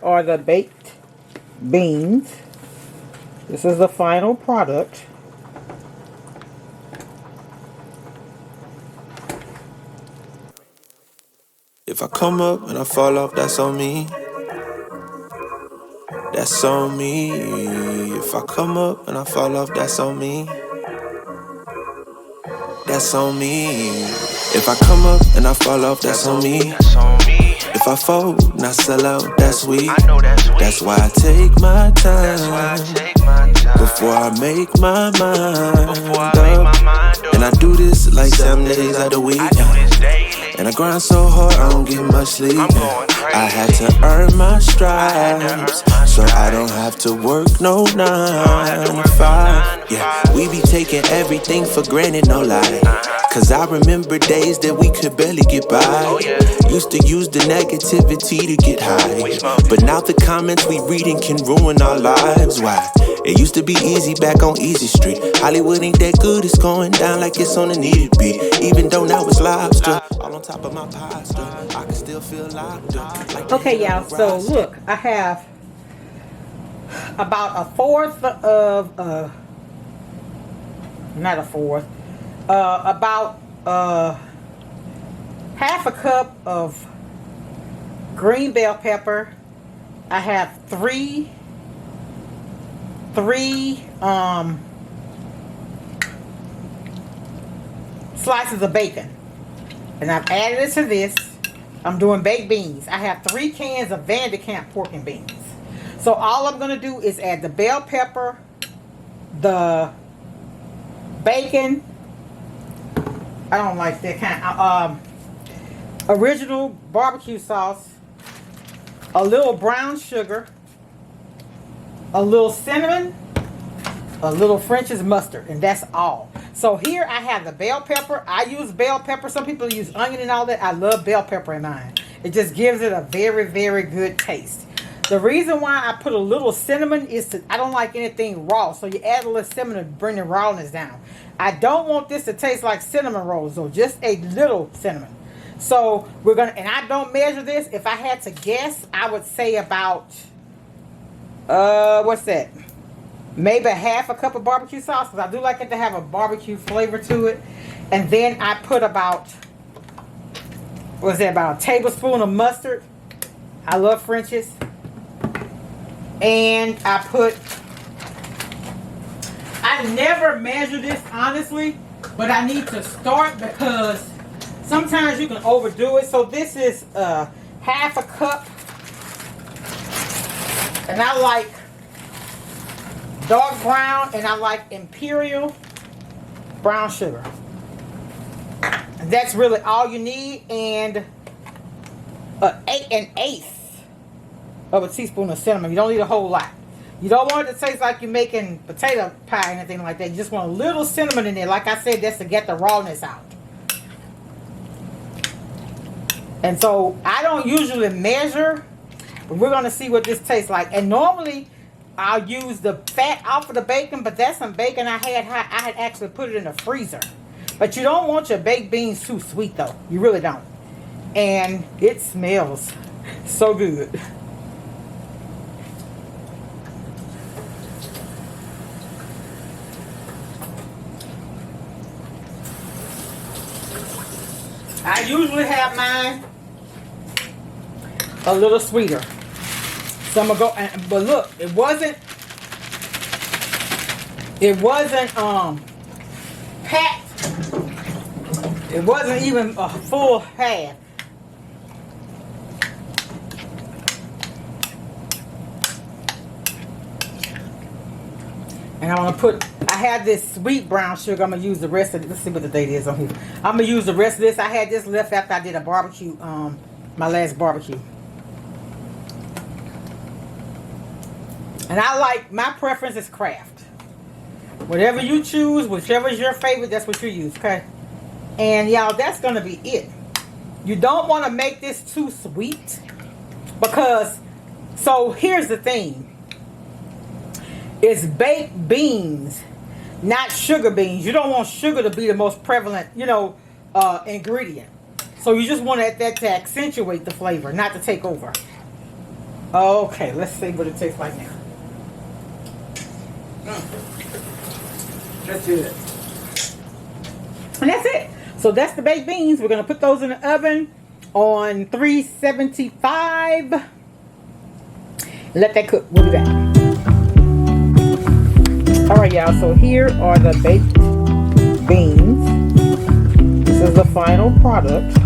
Are the baked beans. This is the final product. If I come up and I fall off, that's on me. That's on me. If I come up and I fall off, that's on me. That's on me. If I come up and I fall off, that's on me. If I fold and I sell out, that's sweet. That's why I take my time before I make my mind up. And I do this like 7 days out of the week. And I grind so hard, I don't get much sleep. I had to earn my stripes, so I don't have to work no 9 to 5. Yeah, we be taking everything for granted, no lie. Cause I remember days that we could barely get by. Used to use the negativity to get high, but now the comments we reading can ruin our lives. Why? It used to be easy back on Easy Street. Hollywood ain't that good, it's going down like it's on a needed beat. Even though now it's lobster, all on top of my pasta, I can still feel locked up. Like okay, y'all, so look, I have about a fourth of, not a fourth, about half a cup of green bell pepper. I have three slices of bacon, and I've added it to this. I'm doing baked beans. I have 3 cans of Vanderkamp pork and beans. So all I'm going to do is add the bell pepper, the bacon. I don't like that kind of original barbecue sauce, a little brown sugar, a little cinnamon, a little French's mustard, and that's all. So here I have the bell pepper. I use bell pepper. Some people use onion and all that. I love bell pepper in mine. It just gives it a very, very good taste. The reason why I put a little cinnamon is I don't like anything raw. So you add a little cinnamon to bring the rawness down. I don't want this to taste like cinnamon rolls, though. Just a little cinnamon. So we're going to, and I don't measure this. If I had to guess, I would say about, what's that? Maybe a half a cup of barbecue sauce, because I do like it to have a barbecue flavor to it. And then I put about, what's that, about a tablespoon of mustard. I love French's. And I never measure this, honestly, but I need to start because sometimes you can overdo it. So this is half a cup. And I like dark brown, and I like imperial brown sugar. And that's really all you need. And an eighth of a teaspoon of cinnamon. You don't need a whole lot. You don't want it to taste like you're making potato pie or anything like that. You just want a little cinnamon in there. Like I said, that's to get the rawness out. And so I don't usually measure, but we're going to see what this tastes like. And normally I'll use the fat off of the bacon, but that's some bacon I had actually put it in the freezer. But you don't want your baked beans too sweet, though. You really don't. And it smells so good. I usually have mine a little sweeter. So I'm gonna go, but look, it wasn't packed. It wasn't even a full half. And I'm gonna put, I had this sweet brown sugar. I'm gonna use the rest of it. Let's see what the date is on here. I'm gonna use the rest of this. I had this left after I did a barbecue, my last barbecue. And I like, my preference is Kraft. Whatever you choose, whichever is your favorite, that's what you use, okay? And y'all, that's gonna be it. You don't want to make this too sweet because, so here's the thing. It's baked beans, not sugar beans. You don't want sugar to be the most prevalent, ingredient. So you just want that to accentuate the flavor, not to take over. Okay, let's see what it tastes like now. Let's do it. And that's it. So that's the baked beans. We're going to put those in the oven on 375. Let that cook. We'll be back. Alright, y'all. So here are the baked beans. This is the final product.